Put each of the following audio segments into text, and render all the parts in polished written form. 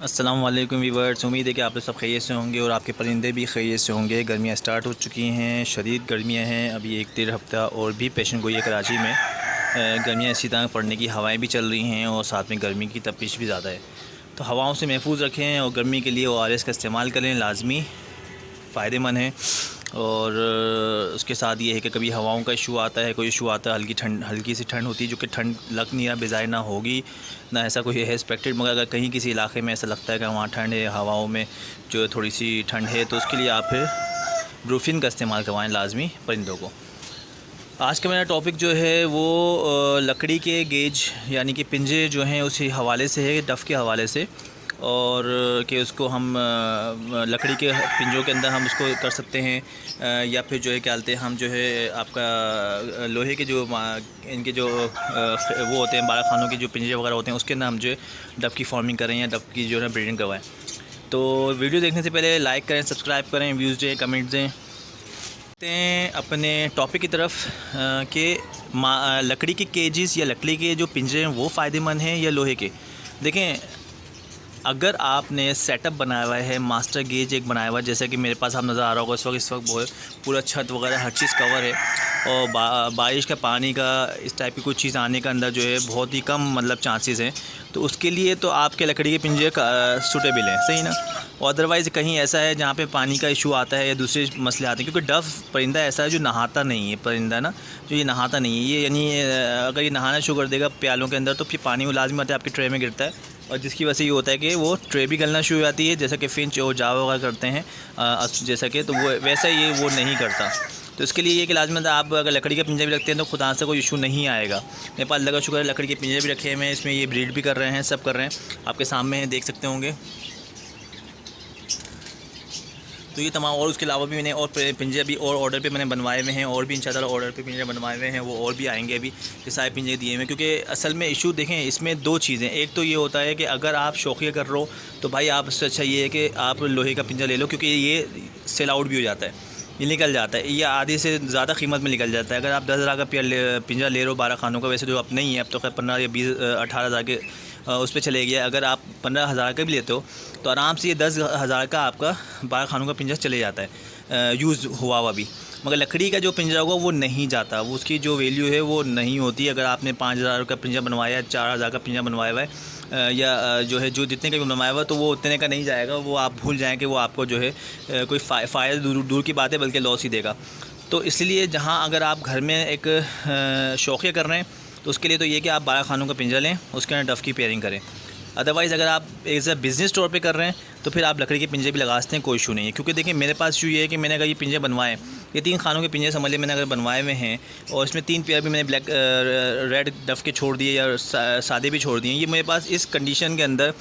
अस्सलाम वालेकुम वीवर्स, उम्मीद है कि आप लोग सब खैरियत से होंगे और आपके परिंदे भी खैरियत से होंगे। गर्मियाँ स्टार्ट हो चुकी हैं, शदीद गर्मियाँ हैं। अभी एक डेढ़ हफ़्ता और भी पेशन गोई है कराची में। गर्मियाँ इसी तरह पड़ने की हवाएं भी चल रही हैं और साथ में गर्मी की तपिश भी ज़्यादा है। तो हवाओं से महफूज रखें और गर्मी के लिए ORS का इस्तेमाल करें, लाजमी फ़ायदेमंद है। और उसके साथ ये है कि कभी हवाओं का इशू आता है, कोई इशू आता है, हल्की सी ठंड होती है, जो कि ठंड लग नहीं रहा, बेज़ाहिर ना होगी ना, ऐसा कोई है एक्सपेक्टेड। मगर अगर कहीं किसी इलाके में ऐसा लगता है कि वहाँ ठंड है, हवाओं में जो थोड़ी सी ठंड है, तो उसके लिए आप फिर ब्रूफिन का इस्तेमाल करवाएं लाजमी परिंदों को। आज का मेरा टॉपिक जो है वो लकड़ी के गेज यानी कि पिंजे जो हैं उसी हवाले से है, डफ़ के हवाले से। और कि उसको हम लकड़ी के पिंजों के अंदर हम उसको कर सकते हैं, या फिर जो है क्या बोलते हैं हम जो है आपका लोहे के जो इनके जो वो होते हैं बारह खानों के जो पिंजे वगैरह होते हैं, उसके अंदर हम जो है डफ़ की फार्मिंग करें या डफ़ की जो है ब्रीडिंग करवाएं। तो वीडियो देखने से पहले लाइक करें, सब्सक्राइब करें, व्यूज़ दें, कमेंट दें। अपने टॉपिक की तरफ कि लकड़ी के केजेस या लकड़ी के जो पिंजरे हैं वो फ़ायदेमंद हैं या लोहे के। देखें, अगर आपने सेटअप बनाया हुआ है, मास्टर गेज एक बनाया हुआ है, जैसे कि मेरे पास आप नज़र आ रहा होगा इस वक्त पूरा छत वगैरह हर चीज़ कवर है और बारिश का पानी का इस टाइप की कुछ चीज़ आने का अंदर जो है बहुत ही कम मतलब चांसेस हैं, तो उसके लिए तो आपके लकड़ी के पिंजरे सूटेबल हैं, सही ना। और अदरवाइज़ कहीं ऐसा है जहाँ पे पानी का इशू आता है या दूसरे मसले आते हैं, क्योंकि डफ़ परिंदा ऐसा है जो नहाता नहीं है, परिंदा ना जो ये नहाता नहीं है, ये यानी अगर ये नहाना शुरू कर देगा प्यालों के अंदर तो फिर पानी वो लाजमी आता है आपकी ट्रे में गिरता है, और जिसकी वजह से ये होता है कि वो ट्रे भी गलना शुरू हो जाती है, जैसा कि फिंच और जावा वगैरह करते हैं जैसा कि, तो वो वैसा ये वो नहीं करता। तो इसके लिए ये कि लाजमत आप अगर लकड़ी का पिंजरा भी रखते हैं तो खुदा से कोई इशू नहीं आएगा। मेरे पास लगा शुक्र है लकड़ी के पिंजरे भी रखे हुए हैं, इसमें ये ब्रीड भी कर रहे हैं, सब कर रहे हैं, आपके सामने हैं, देख सकते होंगे। तो ये तमाम और उसके अलावा भी मैंने और पिंजरे भी और ऑर्डर पे मैंने बनवाए हुए हैं, और भी इंशाल्लाह ऑर्डर पे पिंजरे बनवाए हुए हैं, वो और भी आएंगे अभी, ये सारे पिंजरे दिए हुए हैं। क्योंकि असल में इशू देखें इसमें दो चीज़ें, एक तो ये होता है कि अगर आप शौकिया कर रहे हो तो भाई आप उससे अच्छा ये है कि आप लोहे का पिंजरा ले लो, क्योंकि ये सेल आउट भी हो जाता है, ये निकल जाता है, ये आधे से ज़्यादा कीमत में निकल जाता है। अगर आप 10,000 का पिंजरा ले रहे हो 12 खानों का, वैसे जो अब नहीं है, अब तो खैर 15 या 20 18,000 के उस पर चले गया। अगर आप 15,000 का भी लेते हो तो आराम से ये 10,000 का आपका 12 खानों का पिंजरा चले जाता है यूज़ हुआ हुआ भी। मगर लकड़ी का जो पिंजरा होगा वो नहीं जाता, वो उसकी जो वैल्यू है वो नहीं होती। अगर आपने 5,000 का पिंजरा बनवाया, 4,000 का पिंजरा बनवाया हुआ है, या जो है जो जितने का भी बनवाया हुआ, तो वो उतने का नहीं जाएगा, वो आप भूल जाएँ कि वो आपको जो है कोई फ़ायदा दूर की बात है, बल्कि लॉस ही देगा। तो इसलिए जहाँ अगर आप घर में एक शौकिया कर रहे हैं तो उसके लिए तो ये कि आप 12 खानों का पिंजरा लें, उसके अंदर डफ़ की पेयरिंग करें। अदरवाइज़ अगर आप एज अ बिज़नेस तौर पे कर रहे हैं तो फिर आप लकड़ी के पिंजरे भी लगा सकते हैं, कोई इशू नहीं है। क्योंकि देखिए मेरे पास इशू ये है कि मैंने अगर ये पिंजरे बनवाए, ये 3 खानों के पिंजरे समझ लें मैंने अगर बनवाए हुए हैं, और इसमें 3 पेयर भी मैंने ब्लैक रेड डफ़ के छोड़ दिए या सादे भी छोड़ दिए, ये मेरे पास इस कंडीशन के अंदर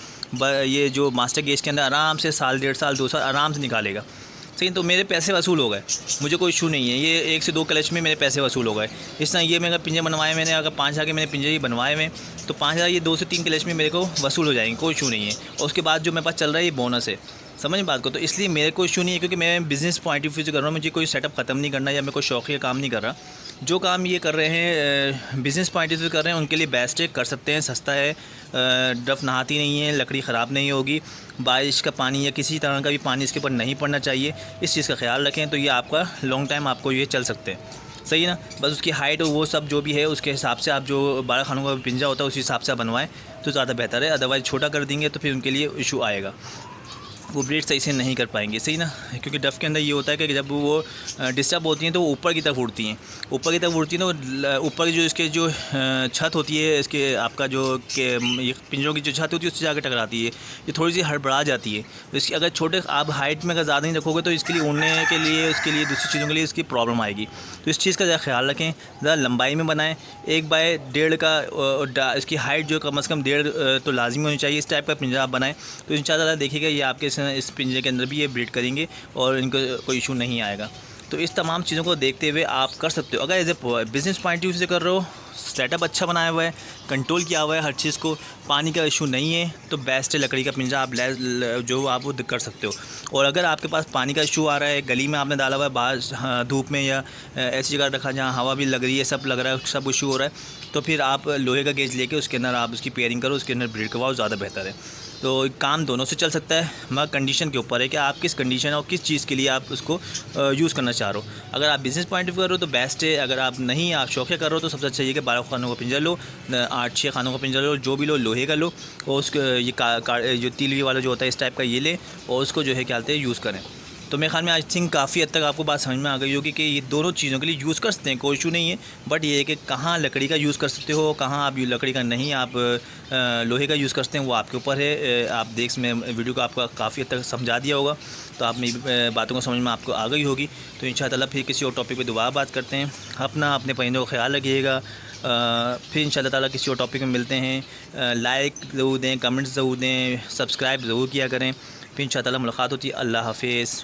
ये जो मास्टर गेज के अंदर आराम से साल, 1.5 साल, 2 साल आराम से निकालेगा, सही। तो मेरे पैसे वसूल हो गए, मुझे कोई इशू नहीं है, ये 1 से 2 क्लच में मेरे पैसे वसूल हो गए। इस तरह ये मैं अगर पिंजरे बनवाए, मैंने अगर 5,000 के मैंने पिंजरे बनवाए हुए, तो 5,000 ये 2 से 3 क्लच में मेरे को वसूल हो जाएंगे, कोई इशू नहीं है। और उसके बाद जो मेरे पास चल रहा है ये बोनस है, समझ बात को। तो इसलिए मेरे को इशू नहीं है, क्योंकि मैं बिज़नेस पॉइंट ऑफ व्यू से कर रहा हूँ, मुझे कोई सेटअप ख़त्म नहीं करना या मैं कोई शौकिया काम नहीं कर रहा। जो काम ये कर रहे हैं बिज़नेस पॉइंट ऑफ व्यू कर रहे हैं उनके लिए बेस्ट है, कर सकते हैं, सस्ता है, डफ़ नहाती नहीं है, लकड़ी ख़राब नहीं होगी, बारिश का पानी या किसी तरह का भी पानी इसके ऊपर नहीं पड़ना चाहिए, इस चीज़ का ख्याल रखें, तो ये आपका लॉन्ग टाइम आपको ये चल सकते हैं, सही है ना। बस उसकी हाइट और वो सब जो भी है उसके हिसाब से आप जो 12 खानों का पिंजरा होता है उसी हिसाब से आप बनवाएं तो ज़्यादा बेहतर है। अदरवाइज़ छोटा कर देंगे तो फिर उनके लिए इशू आएगा, वो ब्रीड सही से नहीं कर पाएंगे, सही ना। क्योंकि डफ़ के अंदर ये होता है कि जब वो डिस्टर्ब होती हैं तो वो ऊपर की तरफ उड़ती हैं, ऊपर की तरफ उड़ती हैं तो ऊपर की जो इसके जो छत होती है, इसके आपका जो ये पिंजरों की जो छत होती है उससे जाकर टकराती है, ये थोड़ी सी हड़बड़ा जाती है। तो इसकी अगर छोटे आप हाइट में अगर ज़्यादा नहीं रखोगे तो इसके लिए उड़ने के लिए, उसके लिए दूसरी चीज़ों के लिए इसकी प्रॉब्लम आएगी। तो इस चीज़ का ज़रा ख्याल रखें, ज़रा लंबाई में बनाएँ, 1 बाय 1.5 का इसकी हाइट जो कम से कम 1.5 तो लाजमी होनी चाहिए। इस टाइप का पिंजरा आप बनाएँ तो इंशाअल्लाह देखिएगा ये आपके इस पिंजरे के अंदर भी ये ब्रीड करेंगे और इनको कोई इशू नहीं आएगा। तो इस तमाम चीज़ों को देखते हुए आप कर सकते हो। अगर as a business point of view से कर रहे हो, सेटअप अच्छा बनाया हुआ है, कंट्रोल किया हुआ है हर चीज़ को, पानी का इशू नहीं है, तो बेस्ट है लकड़ी का पिंजरा आप जो आप वो कर सकते हो। और अगर आपके पास पानी का इशू आ रहा है, गली में आपने डाला हुआ है, बाहर धूप में या ऐसी जगह रखा जहाँ हवा भी लग रही है, सब लग रहा है, सब इशू हो रहा है, तो फिर आप लोहे का गेज लेके उसके अंदर आप उसकी पेयरिंग करो, उसके अंदर ब्रीड करवाओ, ज़्यादा बेहतर है। तो काम दोनों से चल सकता है, मगर कंडीशन के ऊपर है कि आप किस कंडीशन और किस चीज़ के लिए आप उसको यूज़ करना चाह रहे हो। अगर आप बिज़नेस पॉइंट ऑफ व्यू कर रहे हो तो बेस्ट है, अगर आप नहीं आप शौकिया कर रहे हो तो सबसे अच्छा ये कि 12 खानों का पिंजरा लो, 8-6 खानों का पिंजरा लो, जो भी लो लोहे का लो, और उसको ये जो तीली वाला जो होता है इस टाइप का ये ले, और उसको जो है क्या कहते हैं यूज़ करें। तो मेरे ख्याल में आई थिंक काफ़ी हद तक आपको बात समझ में आ गई होगी कि ये दोनों चीज़ों के लिए यूज़ कर सकते हैं, कोई इशू नहीं है। बट ये है कि कहाँ लकड़ी का यूज़ कर सकते हो, कहाँ आप लकड़ी का नहीं, आप लोहे का यूज़ कर सकते हैं, वो आपके ऊपर है। आप देख, मैं वीडियो को आपका काफ़ी हद तक समझा दिया होगा, तो आप मेरी बातों को समझ में आपको आ गई होगी। तो इंशाअल्लाह फिर किसी और टॉपिक पर दोबारा बात करते हैं। अपने परिंदों का ख्याल रखिएगा। फिर इंशाअल्लाह ताला किसी और टॉपिक में मिलते हैं। लाइक ज़रूर दें, कमेंट्स ज़रूर दें, सब्सक्राइब ज़रूर किया करें। फिर इंशाअल्लाह मुलाकात होती है। अल्लाह हाफ़िज़।